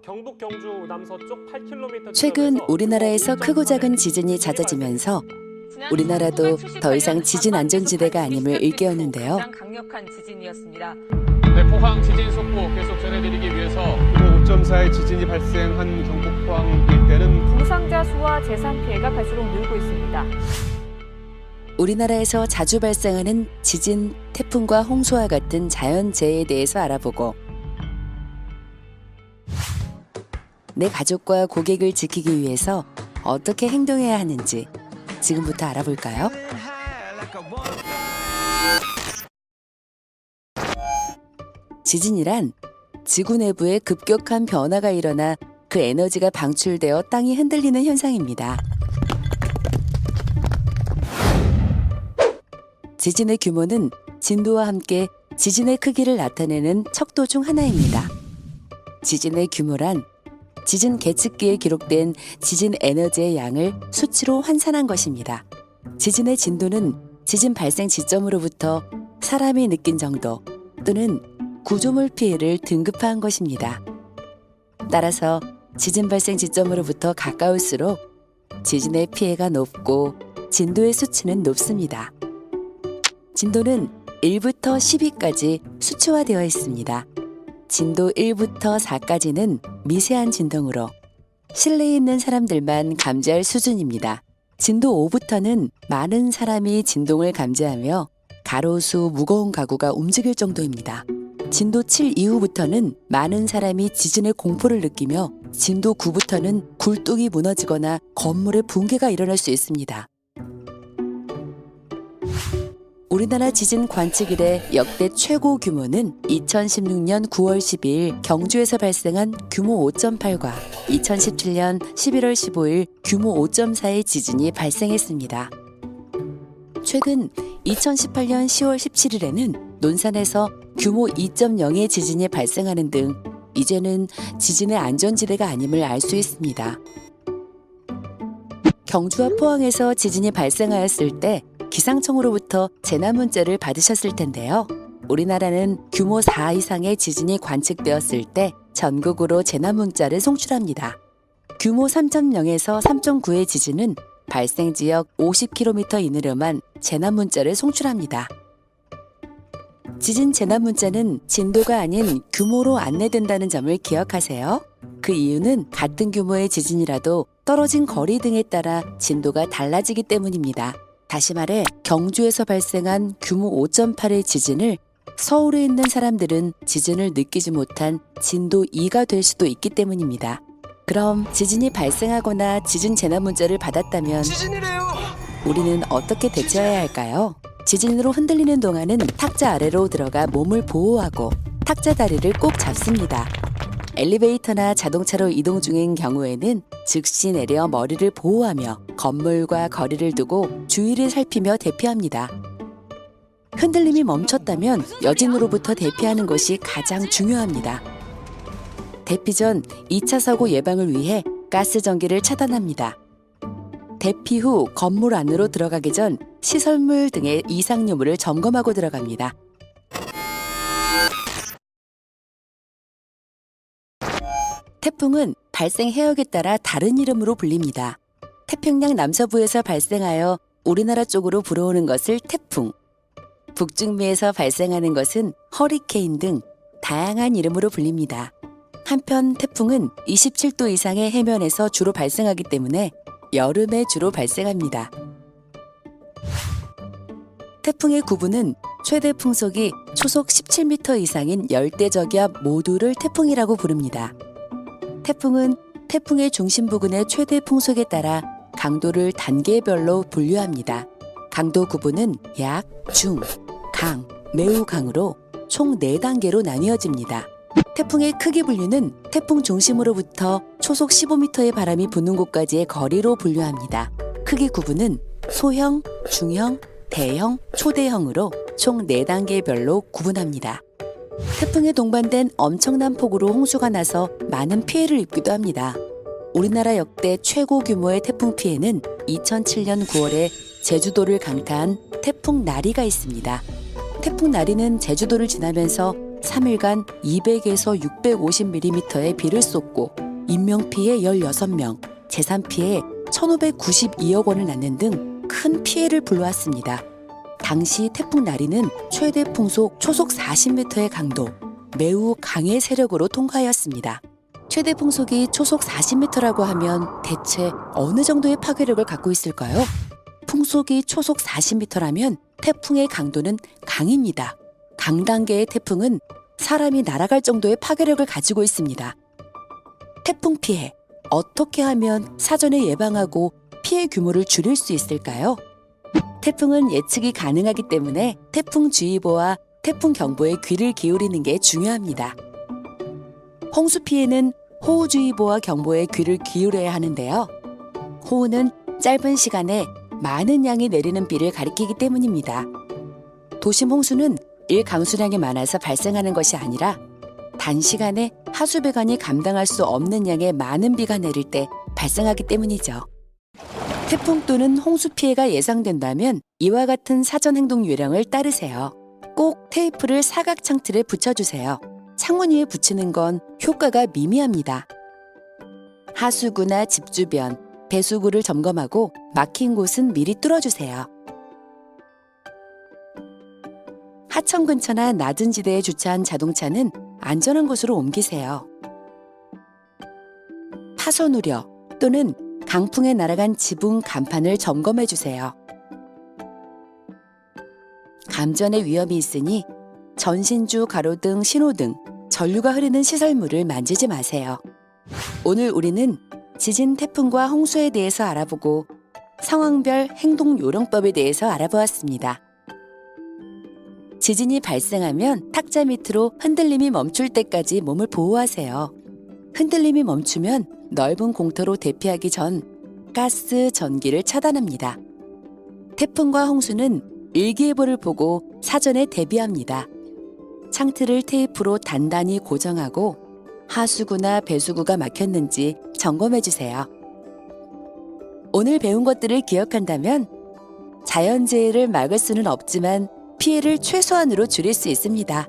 경북 경주 남서쪽 8km 최근 우리나라에서 크고 작은 지진이 잦아지면서 우리나라도 더 이상 지진 안전지대가 아님을 일깨웠는데요. 강력한 지진이었습니다. 네, 포항 지진 속보 계속 전해드리기 위해서 규모 5.4의 지진이 발생한 경북 포항 일대는 부상자 수와 재산 피해가 갈수록 늘고 있습니다. 우리나라에서 자주 발생하는 지진, 태풍과 홍수와 같은 자연재해에 대해서 알아보고 내 가족과 고객을 지키기 위해서 어떻게 행동해야 하는지 지금부터 알아볼까요? 지진이란 지구 내부에 급격한 변화가 일어나 그 에너지가 방출되어 땅이 흔들리는 현상입니다. 지진의 규모는 진도와 함께 지진의 크기를 나타내는 척도 중 하나입니다. 지진의 규모란 지진 계측기에 기록된 지진 에너지의 양을 수치로 환산한 것입니다. 지진의 진도는 지진 발생 지점으로부터 사람이 느낀 정도 또는 구조물 피해를 등급화한 것입니다. 따라서 지진 발생 지점으로부터 가까울수록 지진의 피해가 높고 진도의 수치는 높습니다. 진도는 1부터 10위까지 수치화되어 있습니다. 진도 1부터 4까지는 미세한 진동으로 실내에 있는 사람들만 감지할 수준입니다. 진도 5부터는 많은 사람이 진동을 감지하며 가로수, 무거운 가구가 움직일 정도입니다. 진도 7 이후부터는 많은 사람이 지진의 공포를 느끼며 진도 9부터는 굴뚝이 무너지거나 건물의 붕괴가 일어날 수 있습니다. 우리나라 지진 관측 이래 역대 최고 규모는 2016년 9월 12일 경주에서 발생한 규모 5.8과 2017년 11월 15일 규모 5.4의 지진이 발생했습니다. 최근 2018년 10월 17일에는 논산에서 규모 2.0의 지진이 발생하는 등 이제는 지진의 안전지대가 아님을 알 수 있습니다. 경주와 포항에서 지진이 발생하였을 때 기상청으로부터 재난문자를 받으셨을 텐데요. 우리나라는 규모 4 이상의 지진이 관측되었을 때 전국으로 재난문자를 송출합니다. 규모 3.0에서 3.9의 지진은 발생 지역 50km 이내로만 재난문자를 송출합니다. 지진 재난문자는 진도가 아닌 규모로 안내된다는 점을 기억하세요. 그 이유는 같은 규모의 지진이라도 떨어진 거리 등에 따라 진도가 달라지기 때문입니다. 다시 말해 경주에서 발생한 규모 5.8의 지진을 서울에 있는 사람들은 지진을 느끼지 못한 진도 2가 될 수도 있기 때문입니다. 그럼 지진이 발생하거나 지진 재난문자를 받았다면 우리는 어떻게 대처해야 할까요? 지진으로 흔들리는 동안은 탁자 아래로 들어가 몸을 보호하고 탁자 다리를 꼭 잡습니다. 엘리베이터나 자동차로 이동 중인 경우에는 즉시 내려 머리를 보호하며 건물과 거리를 두고 주위를 살피며 대피합니다. 흔들림이 멈췄다면 여진으로부터 대피하는 것이 가장 중요합니다. 대피 전 2차 사고 예방을 위해 가스 전기를 차단합니다. 대피 후 건물 안으로 들어가기 전 시설물 등의 이상 유무를 점검하고 들어갑니다. 태풍은 발생 해역에 따라 다른 이름으로 불립니다. 태평양 남서부에서 발생하여 우리나라 쪽으로 불어오는 것을 태풍, 북중미에서 발생하는 것은 허리케인 등 다양한 이름으로 불립니다. 한편 태풍은 27도 이상의 해면에서 주로 발생하기 때문에 여름에 주로 발생합니다. 태풍의 구분은 최대 풍속이 초속 17m 이상인 열대저기압 모두를 태풍이라고 부릅니다. 태풍은 태풍의 중심 부근의 최대 풍속에 따라 강도를 단계별로 분류합니다. 강도 구분은 약, 중, 강, 매우 강으로 총 4단계로 나뉘어집니다. 태풍의 크기 분류는 태풍 중심으로부터 초속 15m의 바람이 부는 곳까지의 거리로 분류합니다. 크기 구분은 소형, 중형, 대형, 초대형으로 총 4단계별로 구분합니다. 태풍에 동반된 엄청난 폭우로 홍수가 나서 많은 피해를 입기도 합니다. 우리나라 역대 최고 규모의 태풍 피해는 2007년 9월에 제주도를 강타한 태풍 나리가 있습니다. 태풍 나리는 제주도를 지나면서 3일간 200에서 650mm의 비를 쏟고 인명피해 16명, 재산피해 1,592억 원을 낳는 등 큰 피해를 불러왔습니다. 당시 태풍 나리는 최대 풍속 초속 40m의 강도, 매우 강의 세력으로 통과하였습니다. 최대 풍속이 초속 40m라고 하면 대체 어느 정도의 파괴력을 갖고 있을까요? 풍속이 초속 40m라면 태풍의 강도는 강입니다. 강단계의 태풍은 사람이 날아갈 정도의 파괴력을 가지고 있습니다. 태풍 피해, 어떻게 하면 사전에 예방하고 피해 규모를 줄일 수 있을까요? 태풍은 예측이 가능하기 때문에 태풍주의보와 태풍경보에 귀를 기울이는 게 중요합니다. 홍수 피해는 호우주의보와 경보에 귀를 기울여야 하는데요. 호우는 짧은 시간에 많은 양이 내리는 비를 가리키기 때문입니다. 도심 홍수는 일강수량이 많아서 발생하는 것이 아니라 단시간에 하수배관이 감당할 수 없는 양의 많은 비가 내릴 때 발생하기 때문이죠. 태풍 또는 홍수 피해가 예상된다면 이와 같은 사전 행동 요령을 따르세요. 꼭 테이프를 사각 창틀에 붙여주세요. 창문 위에 붙이는 건 효과가 미미합니다. 하수구나 집 주변, 배수구를 점검하고 막힌 곳은 미리 뚫어주세요. 하천 근처나 낮은 지대에 주차한 자동차는 안전한 곳으로 옮기세요. 파손 우려 또는 강풍에 날아간 지붕 간판을 점검해 주세요. 감전의 위험이 있으니 전신주, 가로등, 신호등, 전류가 흐르는 시설물을 만지지 마세요. 오늘 우리는 지진, 태풍과 홍수에 대해서 알아보고 상황별 행동 요령법에 대해서 알아보았습니다. 지진이 발생하면 탁자 밑으로 흔들림이 멈출 때까지 몸을 보호하세요. 흔들림이 멈추면 넓은 공터로 대피하기 전 가스, 전기를 차단합니다. 태풍과 홍수는 일기예보를 보고 사전에 대비합니다. 창틀을 테이프로 단단히 고정하고 하수구나 배수구가 막혔는지 점검해 주세요. 오늘 배운 것들을 기억한다면 자연재해를 막을 수는 없지만 피해를 최소한으로 줄일 수 있습니다.